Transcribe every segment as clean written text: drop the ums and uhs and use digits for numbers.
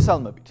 მოგესალმებით.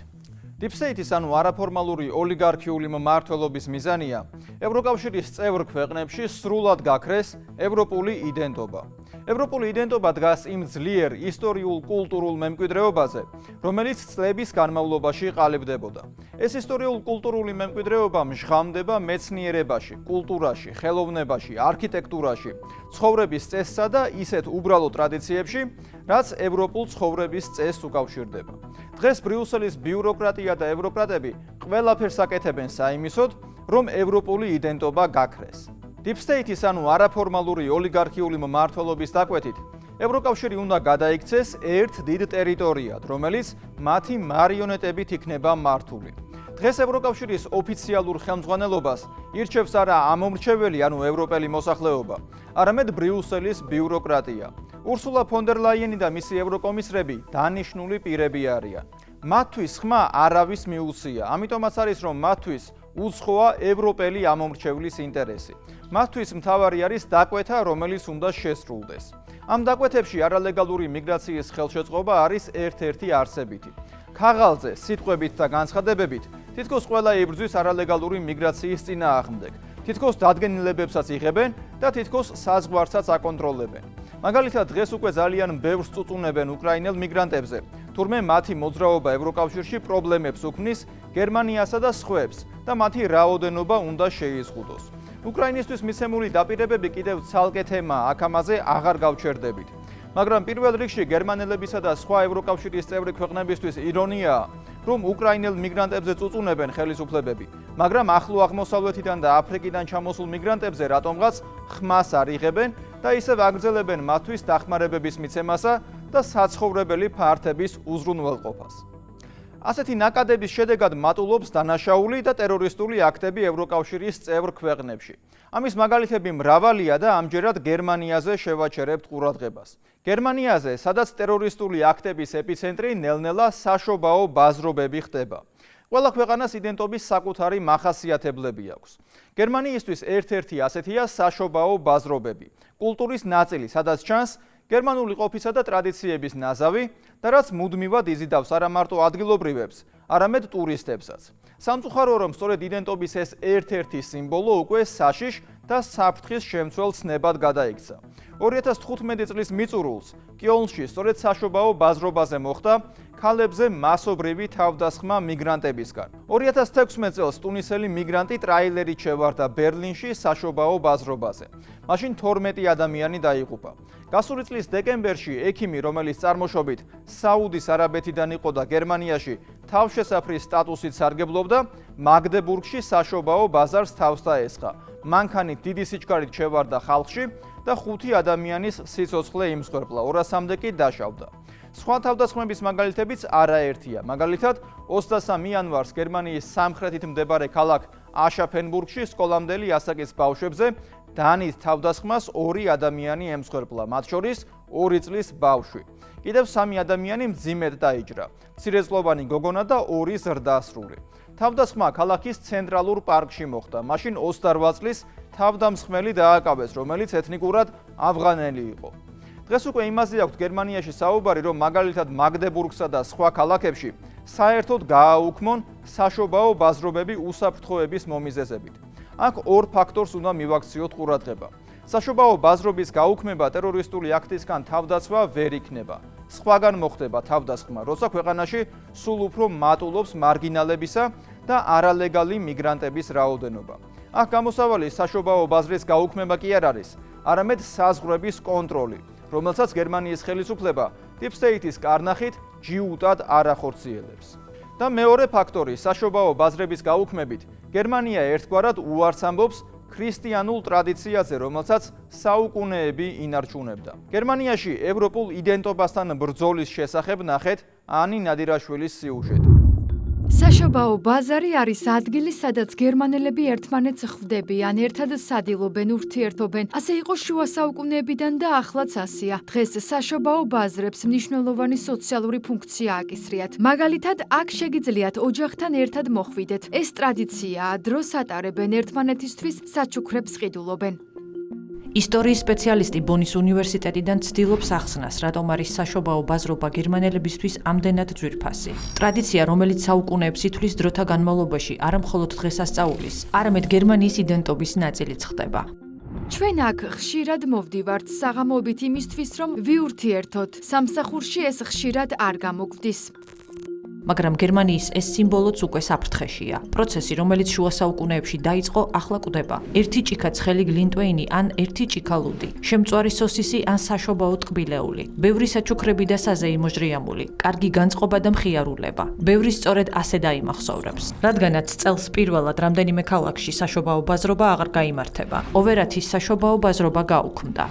Deep-State-ის ანუ არაფორმალური ოლიგარქიული მმართველობის მიზანია ევროკავშირის წევრ ქვეყნებში სრულად გაქრეს ევროპული იდენტობა. ევროპული იდენტობა დგას იმ ძლიერ ისტორიულ-კულტურულ მემკვიდრეობაზე, რომელიც წლების განმავლობაში ყალიბდებოდა. ეს ისტორიულ-კულტურული მემკვიდრეობა მჟღამდება მეცნიერებაში, კულტურაში, ხელოვნებაში, არქიტექტურაში, ცხოვრების წესსა და ისეთ უბრალო ტრადიციებში, რაც ევროპულ ცხოვრების წესს უკავშირდება. დღეს ბრიუსელის ბიუროკრატია და ევროკრატები ყველაფერს აკეთებენ საიმისოდ, რომ ევროპული იდენტობა გაქრეს. Deep-State-ის ანუ არაფორმალური ოლიგარქიული მმართველობის დაკვეთით, ევროკავშირი უნდა გადაიქცეს ერთ დიდ ტერიტორიად, რომელიც მათი მარიონეტებით იქნება მართული. დღეს ევროკავშირის ოფიციალურ ხელმძღვანელობას ირჩევს არა ამომრჩეველი, ანუ ევროპელი მოსახლეობა, არამედ ბრიუსელის ბიუროკრატია. ურსულა ფონ დერ ლაიენი და მისი ევროკომისრები დანიშნული პირები არიან. მათთვის ხმა არავის მიუცია, ამიტომაც არის, რომ მათთვის უცხოა ევროპელი ამომრჩევლის ინტერესი. მათთვის მთავარი არის დაკვეთა, რომელიც უნდა შესრულდეს. ამ დაკვეთებში არალეგალური მიგრაციის ხელშეწყობა არის ერთ-ერთი არსებითი. ქაღალდზე, სიტყვებით და განცხადებებით თითქოს ყველა იბრძვის არალეგალური მიგრაციის წინააღმდეგ. თითქოს დადგენილებებსაც იღებენ და თითქოს საზღვარსაც აკონტროლებენ. მაგალითად, დღეს უკვე ძალიან ბევრს წუწუნებენ უკრაინელ მიგრანტებზე. თურმე მათი მოძრაობა ევროკავშირში პრობლემებს უქმნის გერმანიასა და სხვებს და მათი რაოდენობა უნდა შეიზღუდოს. უკრაინისთვის მიცემული დაპირებები კიდევ ცალკე თემაა, აქ ამაზე აღარ გავჩერდებით. მაგრამ პირველ რიგში გერმანელებისა და სხვა ევროკავშირის წევრი ქვეყნებისთვის ირონიაა, რომ უკრაინელ მიგრანტებზე წუწუნებენ ხელისუფლებები, მაგრამ ახლო აღმოსავლეთიდან და აფრიკიდან ჩამოსულ მიგრანტებზე რატომღაც ხმას არ იღებენ და ისევ აგრძელებენ მათთვის დახმარებების მიცემასა და საცხოვრებელი ფართების უზრუნველყოფას. ასეთი ნაკადების შედეგად მატულობს დანაშაული და ტერორისტული აქტები ევროკავშირის წევრ ქვეყნებში. ამის მაგალითები მრავალია და ამჯერად გერმანიაზე შევაჩერებთ ყურადღებას. გერმანიაზე, სადაც ტერორისტული აქტების ეპიცენტრი ნელ-ნელა საშობაო ბაზრობები ხდება. ყველა ქვეყანას იდენტობის საკუთარი მახასიათებლები აქვს. გერმანიისთვის ერთ-ერთი ასეთია საშობაო ბაზრობები, კულტურის ნაწილი, სადაც ჩანს გერმანული ყოფისა და ტრადიციების ნაზავი და რაც მუდმივად იზიდავს არა მარტო ადგილობრივებს, არამედ ტურისტებსაც. სამწუხაროა, რომ სწორედ იდენტობის ეს ერთ-ერთი სიმბოლო უკვე საშიშ და საფრთხის შემცველ ცნებად გადაიქცა. 2015 წლის მიწურულს კიოლნში სწორედ საშობაო ბაზრობაზე მოხდა ქალებზე მასობრივი თავდასხმა მიგრანტებისგან. 2016 წელს ტუნისელი მიგრანტი ტრაილერით შევარდა ბერლინში საშობაო ბაზრობაზე. მაშინ 12 ადამიანი დაიღუპა. გასული წლის დეკემბერში ექიმი, რომელიც წარმოშობით საუდის არაბეთიდან იყო და გერმანიაში თავშესაფრის სტატუსით სარგებლობდა, მაგდებურგში საშობაო ბაზარს თავს დაესხა. მანქანით დიდი სიჩქარით შევარდა ხალხში და 5 ადამიანის სიცოცხლე იმსხვერპლა, 200-მდე კი დაშავდა. სხვა თავდასხმების მაგალითებიც არაერთია. მაგალითად, 23 იანვარს გერმანიის სამხრეთით მდებარე ქალაქ აშაფენბურგში სკოლამდელი ასაკის ბავშვებზე დანით თავდასხმას 2 ადამიანი ემსხვერპლა, მათ შორის 2 წლის ბავშვი. კიდევ 3 ადამიანი მძიმედ დაიჭრა. მცირეწლოვანი გოგონა და 2 ზრდასრული. თავდასხმა ქალაქის ცენტრალურ პარკში მოხდა. მაშინ 28 წლის თავდამსხმელი დააკავეს, რომელიც ეთნიკურად ავღანელი იყო. დღეს უკვე იმაზე აქვს გერმანიაში საუბარი, რომ მაგალითად მაგდებურგსა და სხვა ქალაქებში საერთოდ გააუქმონ საშობაო ბაზრობები უსაფრთხოების მომიზეზებით. აქ ორ ფაქტორს უნდა მივაქციოთ ყურადღება. საშობაო ბაზრობის გაუქმება ტერორისტული აქტისგან თავდაცვა ვერ იქნება. სხვაგან მოხდება თავდასხმა, როცა ქვეყანაში სულ უფრო მატულობს მარგინალებისა და არალეგალი მიგრანტების რაოდენობა. აქ გამოსავალი საშობაო ბაზრის გაუქმება კი არ არის, არამედ საზღვრების კონტროლი, რომელსაც გერმანიის ხელისუფლება Deep-State-ის კარნახით ჯიუტად არ ახორციელებს. და მეორე ფაქტორი, საშობაო ბაზრების გაუქმებით, გერმანია ერთგვარად უარს ამბობს ქრისტიანულ ტრადიციაზე, რომელსაც საუკუნეები ინარჩუნებდა. გერმანიაში ევროპულ იდენტობასთან ბრძოლის შესახებ ნახეთ ანი ნადირაშვილის სიუჟეტი. საშობაო ბაზარი არის ადგილი, სადაც გერმანელები ერთმანეთს ხვდებიან, ერთად სადილობენ, ურთიერთობენ. ასე იყო შუა საუკუნეებიდან და ახლაც ასეა. დღეს საშობაო ბაზრებს მნიშვნელოვანი სოციალური ფუნქცია აკისრიათ. მაგალითად, აქ შეგიძლიათ ოჯახთან ერთად მოხვიდეთ. ეს ტრადიციაა, დროს ატარებენ ერთმანეთისთვის, საჩუქრებს ყიდულობენ. ისტორიის სპეციალისტი ბონის უნივერსიტეტიდან ცდილობს ახსნას, რატომ არის საშობაო ბაზრობა გერმანელებისთვის ამდენად ძვირფასი. ტრადიცია, რომელიც საუკუნეებს ითვლის დროთა განმავლობაში, არა მხოლოდ დღესასწაულის, არამედ გერმანიის იდენტობის ნაწილიც ხდება. ჩვენ აქ ხშირად მოვდივართ საღამოობით იმისთვის, რომ ვიურთიერთოთ. სამსახურში ეს ხშირად არ გამოგვდის. მაგრამ გერმანიის ეს სიმბოლოც უკვე საფრთხეშია. პროცესი, რომელიც შუა საუკუნეებში დაიწყო, ახლა კვდება. ერთი ჭიქა ცხელი გლინტვეინი ან ერთი ჭიქა ლუდი, შემწვარი სოსისი ან საშობაო ტკბილეული. ბევრი საჩუქრები და საზეიმო ჟრიამული, კარგი განწყობა და მხიარულება. ბევრი სწორედ ასე დაიმახსოვრებს. რადგანაც წელს პირველად რამდენიმე ქალაქში საშობაო ბაზრობა აღარ გაიმართება. ოვერათის საშობაო ბაზრობა გაუქმდა.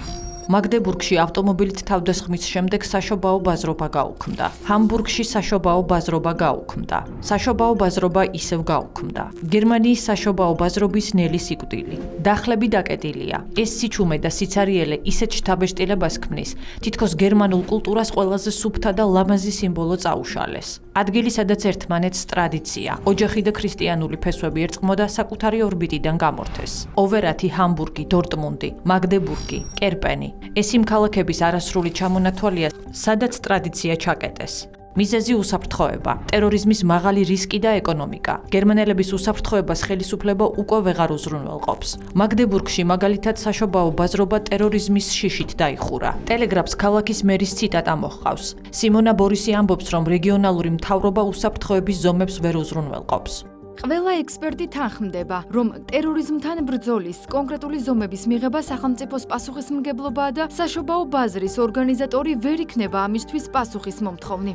მაგდებურგში ავტომობილით თავდასხმის შემდეგ საშობაო ბაზრობა გაუქმდა. ჰამბურგში საშობაო ბაზრობა გაუქმდა. საშობაო ბაზრობა ისევ გაუქმდა. გერმანიის საშობაო ბაზრობის ნელი სიკვდილი. დახლები დაკეტილია. ეს სიჩუმე და სიცარიელე ისეთ შთაბეჭდილებას ქმნის, თითქოს გერმანულ კულტურას ყველაზე სუფთა და ლამაზი სიმბოლო წაუშალეს. ადგილი, სადაც ერთმანეთს ტრადიცია, ოჯახი და ქრისტიანული ფესვები ერწყმოდა, საკუთარი ორბიტიდან გამორთეს. ოვერათი, ჰამბურგი, დორტმუნდი, მაგდებურგი, კერპენი. ეს იმ ქალაქების არასრული ჩამონათვალია, სადაც ტრადიცია ჩაკეტეს. მიზეზი უსაფრთხოება, ტერორიზმის მაღალი რისკი და ეკონომიკა. გერმანელების უსაფრთხოებას ხელისუფლება უკვე ვეღარ უზრუნველყოფს. მაგდებურგში მაგალითად საშობაო ბაზრობა ტერორიზმის შიშით დაიხურა. ტელეგრაფს ქალაქის მერის ციტატა მოჰყავს. სიმონა ბორისი ამბობს, რომ რეგიონალური მთავრობა უსაფრთხოების ზომებს ვერ უზრუნველყოფს. ყველა ექსპერტი თანხმდება, რომ ტერორიზმთან ბრძოლის კონკრეტული ზომების მიღება სახელმწიფოს პასუხისმგებლობაა და საშობაო ბაზრის ორგანიზატორი ვერ იქნება ამისთვის პასუხისმომთხოვნი.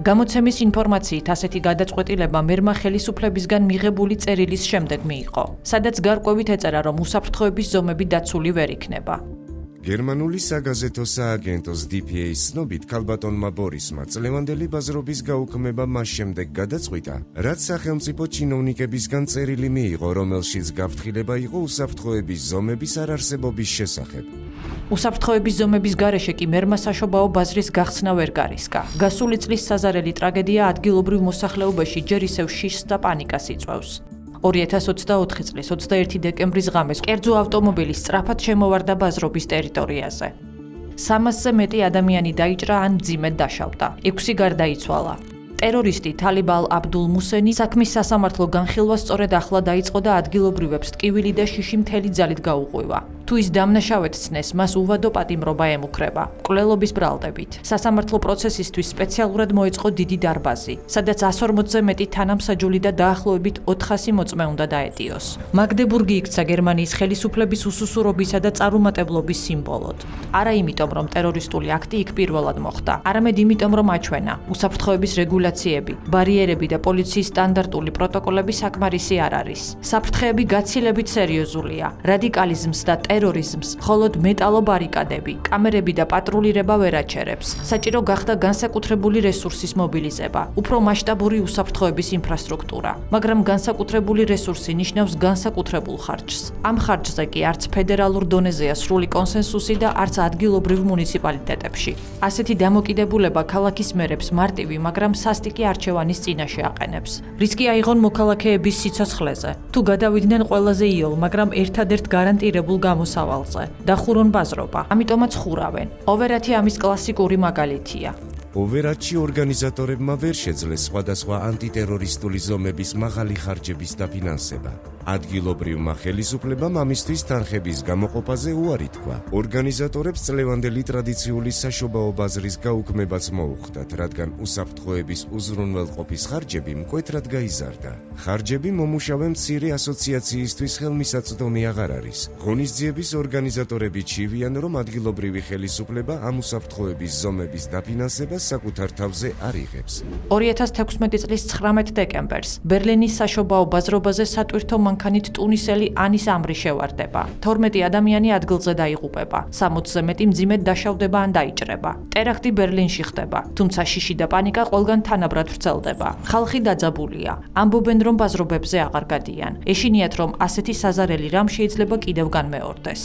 გამოცემის ინფორმაციით ასეთი გადაწყვეტილება მერმა ხელისუფლებისგან მიღებული წერილის შემდეგ მიიღო, სადაც გარკვევით ეწერა, რომ უსაფრთხოების ზომები დაცული ვერ იქნება. გერმანული საგაზეთო სააგენტოს DPA-ის ცნობით, ქალბატონმა ბორისმა წლევანდელი ბაზრობის გაუქმება მას შემდეგ გადაწყვიტა, რაც სახელმწიფო ჩინოვნიკებისგან წერილი მიიღო, რომელშიც გაფრთხილება იყო უსაფრთხოების ზომების არარსებობის შესახებ. უსაფრთხოების ზომების გარეშე კი მერმა საშობაო ბაზრის გახსნა ვერ გარისკა. გასული წლის საზარელი ტრაგედია ადგილობრივ მოსახლეობაში ჯერ ისევ შიშს და პანიკას იწვევს. 2024 წლის 21 დეკემბრის ღამეს კერძო ავტომობილი სწრაფად შემოვარდა ბაზრობის ტერიტორიაზე. 300-ზე მეტი ადამიანი დაიჭრა ან მძიმედ დაშავდა. 6 გარდაიცვალა. ტერორისტი თალიბ აბდულ მუსენი საქმის სასამართლო განხილვა სწორედ ახლა დაიწყო და ადგილობრივებს ტკივილი და შიში მთელი ძალით გაუღვივა. თუ ის დამნაშავედ ცნეს, მას უვადო პატიმრობა ემუქრება. მკვლელობის ბრალდებით. სასამართლო პროცესისთვის სპეციალურად მოეწყო დიდი დარბაზი, სადაც 140-ზე მეტი თანამსაჯული და დაახლოებით 400 მოწმე უნდა დაეტიოს. მაგდებურგი იქცა გერმანიის ხელისუფლების უსუსურობისა და წარუმატებლობის სიმბოლოდ. არა იმიტომ, რომ ტერორისტული აქტი იქ პირველად მოხდა, არამედ იმიტომ, რომ აჩვენა უსაფრთხოების რეგულაციები, ბარიერები და პოლიციის სტანდარტული პროტოკოლები საკმარისი არ არის. საფრთხეები გაცილებით სერიოზულია. რადიკალიზმს და ტერორიზმს მხოლოდ მეტალო ბარიკადები, კამერები და პატრულირება ვერ აჩერებს. საჭირო გახდა განსაკუთრებული რესურსის მობილიზება, უფრო მასშტაბური უსაფრთხოების ინფრასტრუქტურა. მაგრამ განსაკუთრებული რესურსი ნიშნავს განსაკუთრებულ ხარჯს. ამ ხარჯზე კი არც ფედერალურ დონეზეა სრული კონსენსუსი და არც ადგილობრივ მუნიციპალიტეტებში. ასეთი დამოკიდებულება ქალაქის მერებს მარტივი, მაგრამ სასტიკი არჩევანის წინაშე აყენებს. რისკი აიღონ მოქალაქეების სიცოცხლეზე. თუ გადავიდნენ ყველაზე იოლ, მაგრამ ერთადერთ გარანტირებულ მოსავალზე. დახურონ ბაზრობა. ამიტომაც ხურავენ. ოვერათი ამის კლასიკური მაგალითია. ოვერათში ორგანიზატორებმა ვერ შეძლეს სხვადასხვა ანტიტერორისტული ზომების მაღალი ხარჯების დაფინანსება. ადგილობრივმა ხელისუფლებამ ამისთვის თანხების გამოყოფაზე უარი თქვა. ორგანიზატორებს წლევანდელი ტრადიციული საშობაო ბაზრის გაუქმებაც მოუხდათ, რადგან უსაფრთხოების უზრუნველყოფის ხარჯები მკვეთრად გაიზარდა. ხარჯები მომუშავე მცირე ასოციაციისთვის ხელმისაწვდომი აღარ არის. ღონისძიების ორგანიზატორები ჩივიან, რომ ადგილობრივი ხელისუფლება ამ უსაფრთხოების ზომების დაფინანსებას საკუთარ თავზე არ იღებს. 2016 წლის 19 დეკემბერს ბერლინის საშობაო ბაზრობაზე სატვირთო მანქანით ტუნისელი ანის ამრი შევარდება. 12 ადამიანი ადგილზე დაიღუპება. 60-ზე მეტი მძიმედ დაშავდება ან დაიჭრება. ტერაქტი ბერლინში ხდება, თუმცა შიში და პანიკა ყველგან თანაბრად ვრცელდება. ხალხი დაძაბულია. ამბობენ, რომ ბაზრობებზე აღარ გადიან. ეშინიათ, რომ ასეთი საზარელი რამ შეიძლება კიდევ განმეორდეს.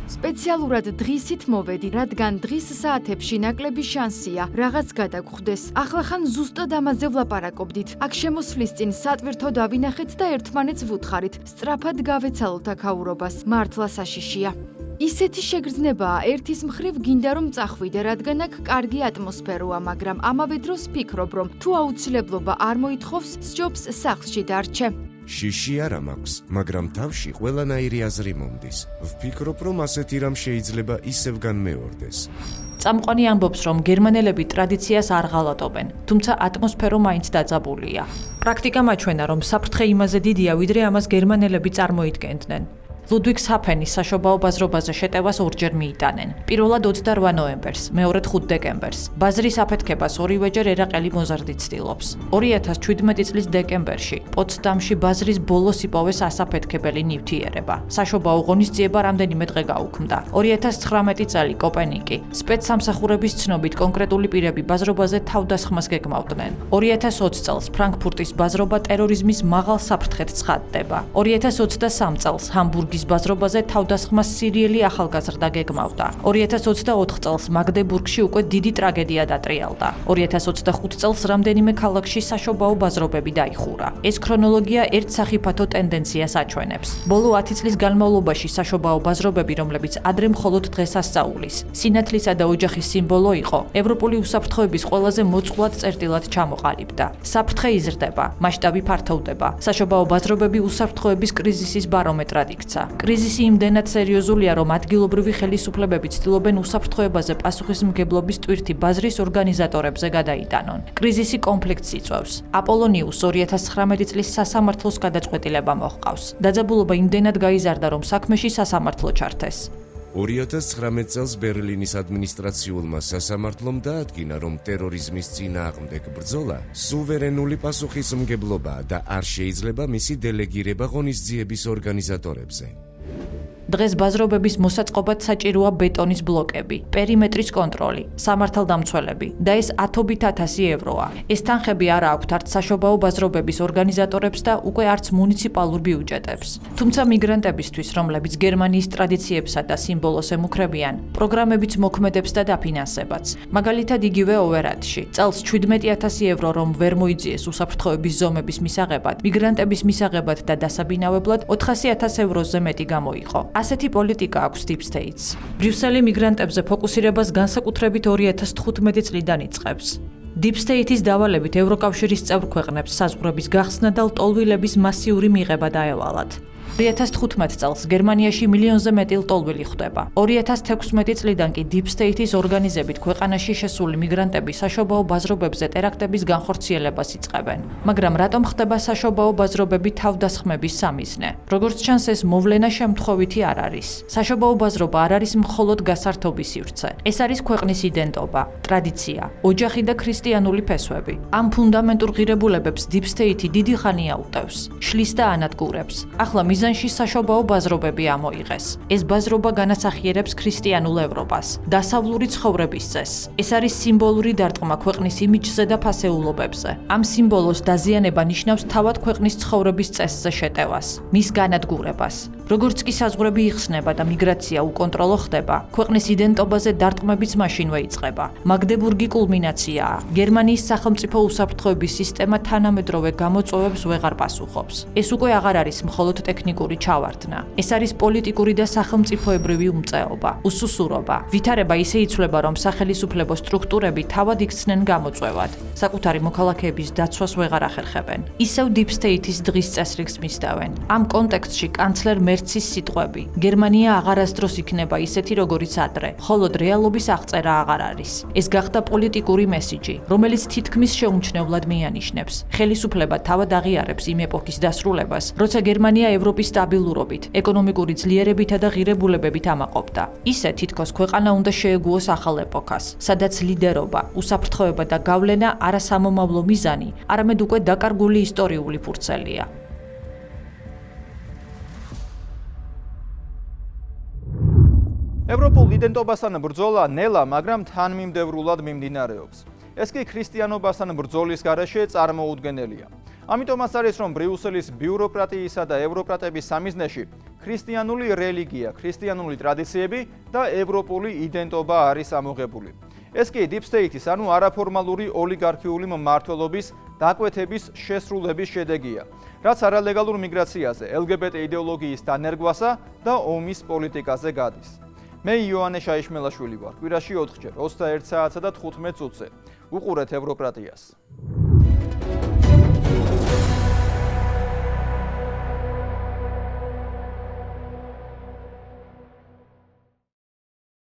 სპეციალურად დღისით მოვედი, რადგან დღის საათებში ნაკლები შანსია რაღაც გადაგხვდეს. ახლა ხან ზუსტად ამაზე ვლაპარაკობდით. აქ შემოსვლის წინ სატვირთო დავინახეთ და ერთმანეთს ვუთხარით. სწრაფად გავეცალოთ აქაურობას. მართლა საშიშია. ისეთი შეგრძნებაა, ერთის მხრივ გინდა რომ წახვიდე, რადგან აქ კარგი ატმოსფეროა, მაგრამ ამავე დროს ფიქრობ, რომ თუ აუცილებლობა არ მოითხოვს, სჯობს სახლში დარჩე. შიში არა მაქვს, მაგრამ თავში ყველანაირი აზრი მომდის. ვფიქრობ, რომ ასეთი რამ შეიძლება ისევ განმეორდეს. წამყვანი ამბობს, რომ გერმანელები ტრადიციას არ ღალატობენ, თუმცა ატმოსფერო მაინც დაძაბულია. პრაქტიკა მაჩვენა, რომ საფრთხე იმაზე დიდია, ვიდრე ამას გერმანელები წარმოიდგენდნენ. ლუდვიგ საფენის საშობაო ბაზრობაზე შეტევას ორჯერ მიიტანენ. პირველად 28 ნოემბერს, მეორედ 5 დეკემბერს. ბაზრის აფეთქებას ორივეჯერ ერაყელი მოზარდი ცდილობს. 2017 წლის დეკემბერში პოცდამში ბაზრის ბოლოს იპოვეს ასაფეთქებელი ნივთიერება. საშობაო ღონისძიება რამდენიმე დღე გაუქმდა. 2019 წელი კოპენიკი. სპეცსამსახურების ცნობით კონკრეტული პირები ბაზრობაზე თავდასხმას გეგმავდნენ. 2020 წელს ფრანკფურტის ბაზრობა ტერორიზმის მაღალ საფრთხედ ცხადდება. 2023 წელს ჰამბურგის ბაზრობაზე თავდასხმას სირიელი ახალგაზრდა გეგმავდა. 2024 წელს მაგდებურგში უკვე დიდი ტრაგედია დატრიალდა. 2025 წელს რამდენიმე ქალაქში საშობაო ბაზრობები დაიხურა. ეს ქრონოლოგია ერთ სახიფათო ტენდენციას აჩვენებს. ბოლო 10 წლის განმავლობაში საშობაო ბაზრობები, რომლებიც ადრე მხოლოდ დღესასწაულის, სინათლისა და ოჯახის სიმბოლო იყო, ევროპული უსაფრთხოების ყველაზე მოწყვლად წერტილად ჩამოყალიბდა. საფრთხე იზრდება, მასშტაბი ფართოვდება. საშობაო ბაზრობები უსაფრთხოების კრიზისის ბარომეტრად იქცა. კრიზისი იმდენად სერიოზულია, რომ ადგილობრივი ხელისუფლებები ცდილობენ უსაფრთხოებაზე პასუხისმგებლობის ტვირთი ბაზრის ორგანიზატორებზე გადაიტანონ. კრიზისი კონფლიქტს იწვევს. აპოლონიუს 2019 წლის სასამართლოს გადაწყვეტილება მოჰყავს. დაძაბულობა იმდენად გაიზარდა, რომ საქმეში სასამართლო ჩართეს. 2019 წელს ბერლინის ადმინისტრაციულმა სასამართლომ დაადგინა, რომ ტერორიზმის წინააღმდეგ ბრძოლა სუვერენული პასუხისმგებლობაა და არ შეიძლება მისი დელეგირება ღონისძიების ორგანიზატორებზე. დღეს ბაზრობების მოსაწყობად საჭიროა ბეტონის ბლოკები, პერიმეტრის კონტროლი, სამართალდამცველები და ეს 10,000 ევროა. ეს თანხები არ აქვთ არც საშობაო ბაზრობების ორგანიზატორებს და უკვე არც მუნიციპალურ ბიუჯეტებს. თუმცა მიგრანტებისთვის, რომლებიც გერმანიის ტრადიციებსა და სიმბოლოს ემუქრებიან, პროგრამებიც მოქმედებს და დაფინანსებაც. მაგალითად იგივე ოვერატში, წელს 17,000 евро რომ ვერ მოიძიეს უსაფრთხოების ზომების მისაღებად, მიგრანტების მისაღებად და დასაბინავებლად 400,000 ევროზე მეტი გამოიყო. ასეთი პოლიტიკა აქვს Deep States. ბრიუსელი მიგრანტებზე ფოკუსირებას განსაკუთრებით 2015 წლიდან იწყებს. Deep State-ის დავალებით ევროკავშირის წევრ ქვეყნებს საზღვრების გახსნა და ლტოლვილების მასიური მიღება დაევალათ. 2015 წელს გერმანიაში მილიონზე მეტი ლტოლვილი ხვდება. 2016 წლიდან კი Deep State-ის ორგანიზებით ქვეყანაში შესული მიგრანტები საშობაო ბაზრობებზე ტერაქტების განხორციელებას იწყებენ. მაგრამ რატომ ხდება საშობაო ბაზრობები თავდასხმების სამიზნე? როგორც ჩანს, ეს მოვლენა შემთხვევითი არ არის. საშობაო ბაზრობა არ არის მხოლოდ გასართობის სივრცე. ეს არის ქვეყნის იდენტობა, ტრადიცია, ოჯახი და ქრისტიანული ფესვები. ამ ფუნდამენტურ ღირებულებებს Deep State-ი დიდი ხანია უტევს, შლის და ანადგურებს. ახლა მიზანში საშობაო ბაზრობები ამოიღეს. ეს ბაზრობა განასახიერებს ქრისტიანულ ევროპას, დასავლური ცხოვრების წესს. ეს არის სიმბოლური დარტყმა ქვეყნის იმიჯზე და ფასეულობებზე. ამ სიმბოლოს დაზიანება ნიშნავს თავად ქვეყნის ცხოვრების წესზე შეტევას, მის განადგურებას. როგორც კი საზღვრები იხსნება და მიგრაცია უკონტროლო ხდება, ქვეყნის იდენტობაზე დარტყმებიც მაშინვე იწყება. მაგდებურგი კულმინაციაა. გერმანიის სახელმწიფო უსაფრთხოების სისტემა თანამედროვე გამოწვევებს ვეღარ პასუხობს. ეს უკვე აღარ არის მხოლოდ ტექნიკური ჩავარდნა. ეს არის პოლიტიკური და სახელმწიფოებრივი უმწეობა, უსუსურობა. ვითარება ისე იცვლება, რომ სახელისუფლებო სტრუქტურები თავად იქცნენ გამოწვევად. საკუთარი მოქალაქეების დაცვას ვეღარ ახერხებენ. ისევ Deep State-ის დღის წესრიგს მისდევენ. ამ კონტექსტში კანცლერ მერცის სიტყვები: გერმანია აღარასდროს იქნება ისეთი, როგორიც ადრე, მხოლოდ რეალობის აღწერა აღარ არის. ეს გახდა პოლიტიკური მესიჯი, რომელიც თითქმის შეუმჩნევლად მიანიშნებს. ხელისუფლება თავად აღიარებს იმ ეპოქის დასრულებას, როცა გერმანია ევროპის სტაბილურობით, ეკონომიკური ძლიერებითა და ღირებულებებით ამაყობდა. ისე თითქოს ქვეყანა უნდა შეეგუოს ახალ ეპოქას, სადაც ლიდერობა, უსაფრთხოება და გავლენა არა სამომავლო მიზანი, არამედ უკვე დაკარგული ისტორიული ფურცელია. ევროპულ იდენტობასთან ბრძოლა ნელა, მაგრამ თანმიმდევრულად მიმდინარეობს. ეს კი ქრისტიანობასთან ბრძოლის გარეშე წარმოუდგენელია. ამიტომაც არის, რომ ბრიუსელის ბიუროკრატიისა და ევროკრატების სამიზნეში ქრისტიანული რელიგია, ქრისტიანული ტრადიციები და ევროპული იდენტობა არის ამოღებული. ეს კი Deep State-ის, ანუ არაფორმალური ოლიგარქიული მმართველობის დაკვეთების შესრულების შედეგია, რაც არალეგალურ მიგრაციაზე, LGBT იდეოლოგიის დანერგვასა და ომის პოლიტიკაზე გადის. მე იოანე შაიშმელაშვილი ვარ, კვირაში 4 ჯერ 21 საათსა და 15 წუთზე. უყურეთ ევროკრატიას.